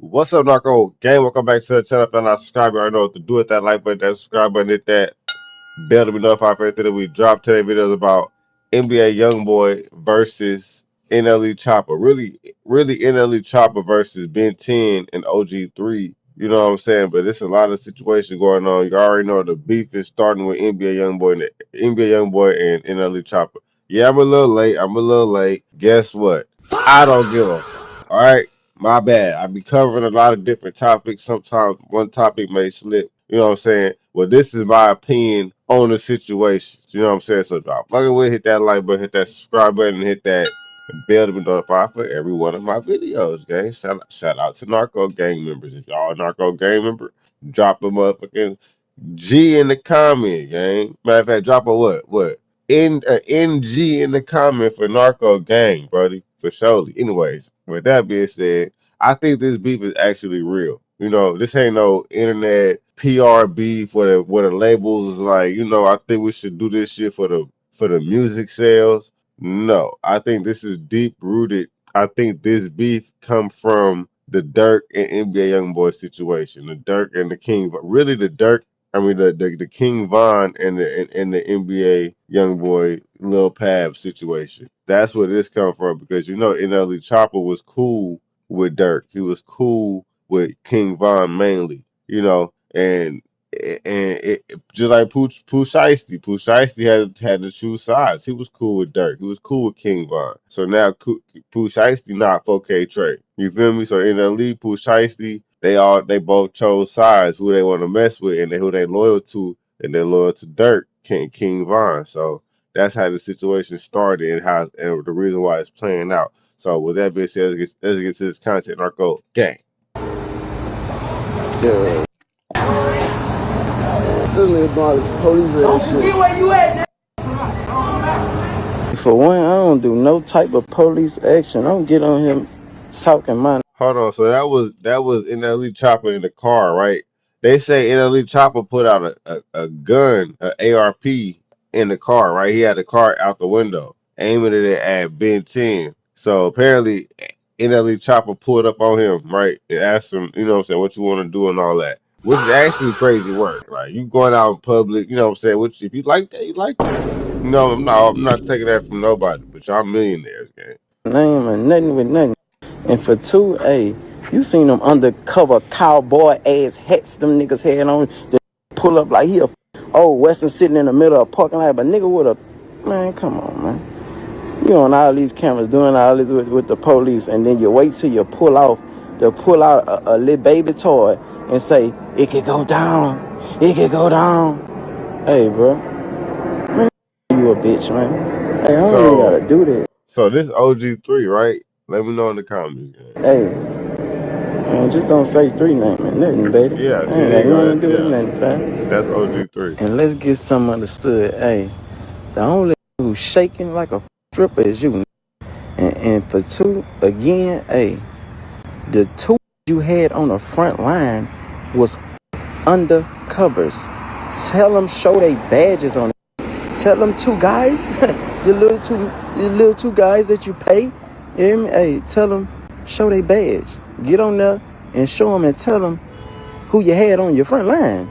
What's up, Narko gang? Welcome back to the channel. If you're not subscribed, you already know what to do with that like button, that subscribe button, hit that bell to be notified for everything that we drop. Today videos about NBA YoungBoy versus NLE Choppa. Really NLE Choppa versus Ben 10 and OG3. You know what I'm saying? But there's a lot of situation going on. You already know the beef is starting with NBA YoungBoy and NLE Choppa. Yeah, I'm a little late. Guess what? I don't give a. All right. My bad. I be covering a lot of different topics. Sometimes one topic may slip. You know what I'm saying? Well, this is my opinion on the situation. You know what I'm saying? So if y'all fucking with, hit that like button, hit that subscribe button, and hit that bell to be notified for every one of my videos, gang. Shout out to Narco gang members. If y'all a Narco gang member, drop a motherfucking G in the comment, gang. Matter of fact, drop a what? NG in the comment for Narco gang, buddy. For surely. Anyways, with that being said, I think this beef is actually real. You know, this ain't no internet PR beef where the labels is like, you know, I think we should do this shit for the music sales. No, I think this is deep rooted. I think this beef come from the Dirk and NBA YoungBoy situation. The Dirk and the King, but really the Dirk. I mean the King Von and the NBA YoungBoy Lil Pab situation. That's where this come from, because you know NLE Choppa was cool with Dirk. He was cool with King Von mainly, you know, and it, just like Pooh Shiesty. Pooh Shiesty had to choose sides. He was cool with Dirk. He was cool with King Von. So now Pooh Shiesty not 4K Trey. You feel me? So NLE, Pooh Shiesty, they both chose sides, who they want to mess with and who they loyal to, and they're loyal to Dirk, King Von. So that's how the situation started and the reason why it's playing out. So with that being said, let's get to this content. Narco gang. Yeah. This nigga doing all this police ass shit. Where you at now? For one, I don't do no type of police action. I don't get on him talking my. Hold on, so that was NLE Choppa in the car, right? They say NLE Choppa put out a gun, an ARP in the car, right? He had the car out the window, aiming it at Ben 10. So apparently NLE Choppa pulled up on him, right? And asked him, you know what I'm saying, what you want to do and all that. Which is actually crazy work. Like, you going out in public, you know what I'm saying? Which, if you like that, you like that. You know, I'm not taking that from nobody, but y'all millionaires, gang. Name and nothing with nothing. And for two, you seen them undercover cowboy ass hats them niggas had on that pull up like he a old Western sitting in the middle of a parking lot, but nigga with a, man, come on, man. You on all these cameras doing all this with the police, and then you wait till you pull out a little baby toy and say, it could go down. It could go down. Hey, bro. Man, you a bitch, man. Hey, I don't even gotta do that. So this OG3, right? Let me know in the comments. Man. Hey, man, just don't say 3 names and nothing, baby. Yeah, see, ain't nothing to do with nothing, fam. That's OG3. And let's get something understood. Hey, the only who's shaking like a stripper is you. And for two, again, hey, the two you had on the front line was undercovers. Tell them show they badges on it. Tell them two guys, your little two guys that you pay. You hear me? Hey, tell them show they badge. Get on there and show them and tell them who you had on your front line.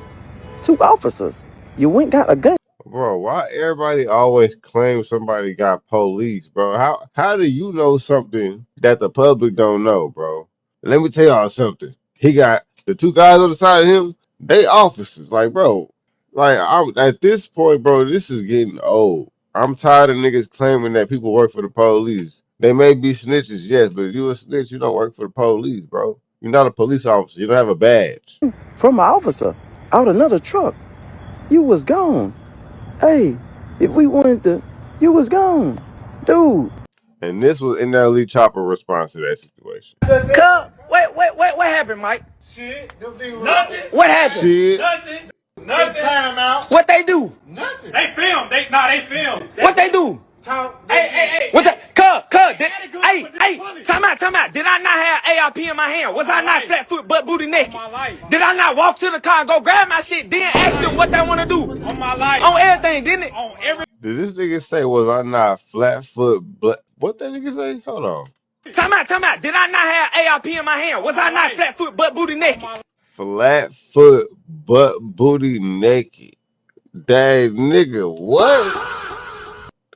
2 officers. You went got a gun. Bro, why everybody always claim somebody got police, bro? How do you know something that the public don't know, bro? Let me tell y'all something. He got the 2 guys on the side of him, they officers. Like, bro, like, at this point, bro, this is getting old. I'm tired of niggas claiming that people work for the police. They may be snitches, yes, but if you a snitch, you don't work for the police, bro. You're not a police officer. You don't have a badge. From an officer out another truck. You was gone. Hey, if we wanted to, you was gone. Dude. And this was NLE Choppa response to that situation. What happened, Mike? Shit. Nothing. What happened? Shit. Nothing. Time out. What they do? Nothing. They filmed. They filmed. What they do? Talk. Hey. What the? Time out. Did I not have ARP in my hand? Was I not flat foot, butt booty naked? On my life. Did I not walk to the car and go grab my shit, then ask them what they want to do? On my life. On everything, didn't it? On every. Did this nigga say, was I not flat foot? What that nigga say? Hold on. Time out. Did I not have ARP in my hand? Was I not flat foot, butt booty naked? Flat foot, butt booty naked. Dang, nigga, what?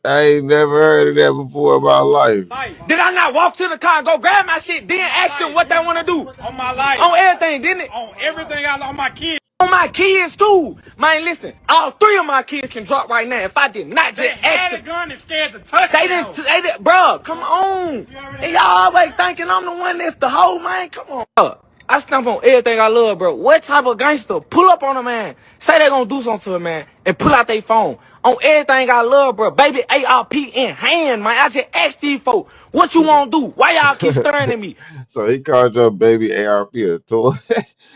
I ain't never heard of that before in my life. Did I not walk to the car and go grab my shit, then ask them what they want to do? On my life. On everything, didn't it? On everything on my kids. On my kids too. Man, listen, all 3 of my kids can drop right now if I did not They just had ask a them. gun and scared to touch They them. didn't, bro, come on. And y'all always thinking I'm the one that's the hoe, man. Come on. I stamp on everything I love, bro. What type of gangster pull up on a man, say they gonna do something to a man, and pull out their phone? On everything I love, bro. Baby ARP in hand, man. I just asked these folks, what you wanna do? Why y'all keep staring at me? So he called your baby ARP a toy.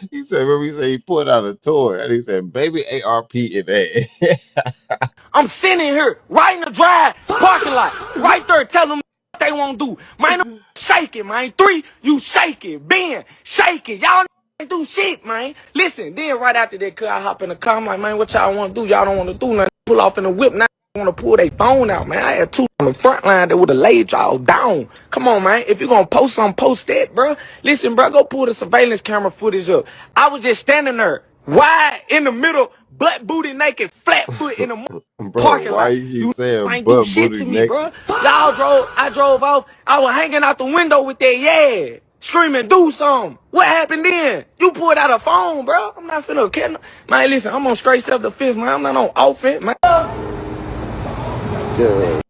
He said, remember he said he pulled out a toy, and he said, baby ARP in that. I'm sitting here right in the drive parking lot, right there telling them what they want to do. Man, shake it, man. 3, you shake it. Ben, shake it. Y'all ain't do shit, man. Listen, then right after that, I hop in the car. I'm like, man, what y'all want to do? Y'all don't want to do nothing. Pull off in the whip. Now want to pull their phone out, man. I had 2 on the front line that would have laid y'all down. Come on, man. If you going to post something, post that, bro. Listen, bro, go pull the surveillance camera footage up. I was just standing there, wide in the middle, butt booty naked, flat foot in the Bro, parking why lot. you keep saying ain't butt do shit booty to me, naked? bro. I drove off. I was hanging out the window with that, yeah, screaming, do something. What happened then? You pulled out a phone, bro. I'm not finna kill no. Man, listen, I'm on straight self-defense, man. I'm not on offense, man. Good.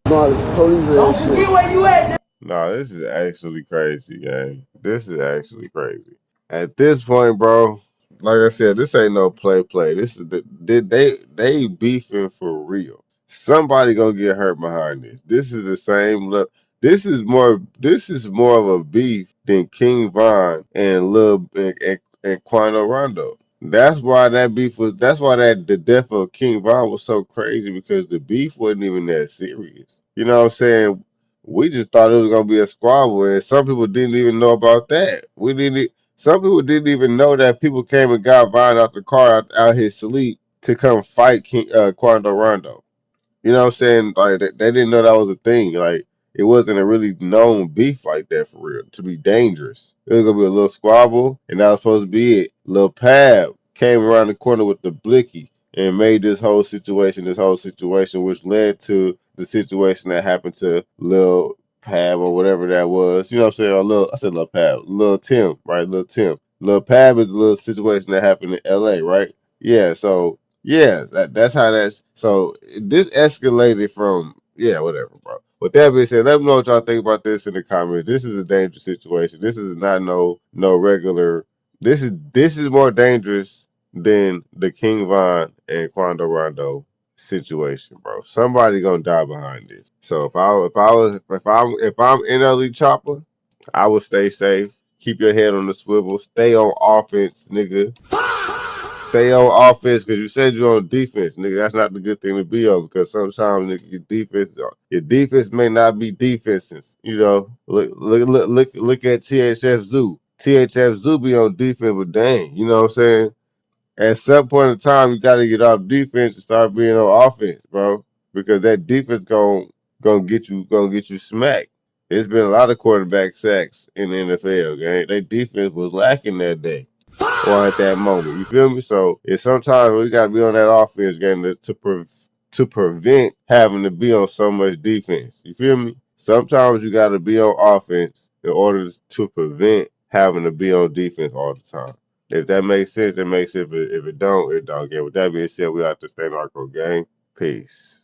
No, this police ass shit. Where you at, No, this is actually crazy, gang. This is actually crazy. At this point, bro, like I said, this ain't no play. This is they beefing for real. Somebody gonna get hurt behind this. This is the same look. This is more of a beef than King Von and and Quando Rondo. That's why that beef was. That's why the death of King Von was so crazy, because the beef wasn't even that serious. You know what I'm saying? We just thought it was gonna be a squabble, and some people didn't even know about that. Some people didn't even know that people came and got Von out the car out his sleep to come fight Quando Rondo. You know what I'm saying? Like they didn't know that was a thing. Like it wasn't a really known beef like that for real to be dangerous. It was gonna be a little squabble, and that was supposed to be it. Lil Pab came around the corner with the blicky and made this whole situation, which led to the situation that happened to Lil Pab or whatever that was. You know what I'm saying? I said Lil Pab, Lil Tim, right? Lil Tim. Lil Pab is a little situation that happened in LA, right? Yeah, so yeah, that's how that's. So this escalated from whatever, bro. With that being said, let me know what y'all think about this in the comments. This is a dangerous situation. This is not no regular. This is more dangerous than the King Von and Quando Rondo situation, bro. Somebody gonna die behind this. So if I'm NLE Choppa, I would stay safe. Keep your head on the swivel. Stay on offense, nigga. Stay on offense, because you said you're on defense, nigga. That's not the good thing to be on, because sometimes, nigga, your defense may not be defenses. You know, look at THF Zoo. THF Zoo be on defense, but dang, you know what I'm saying? At some point in time, you got to get off defense and start being on offense, bro, because that defense gonna get you smacked. There's been a lot of quarterback sacks in the NFL, gang. Their defense was lacking that day or at that moment. You feel me? So it's sometimes we got to be on that offense game to prevent having to be on so much defense. You feel me? Sometimes you got to be on offense in order to prevent having to be on defense all the time. If that makes sense, it makes sense. If it don't, it don't. Get with that being said, we have to stay Narko gang. Peace.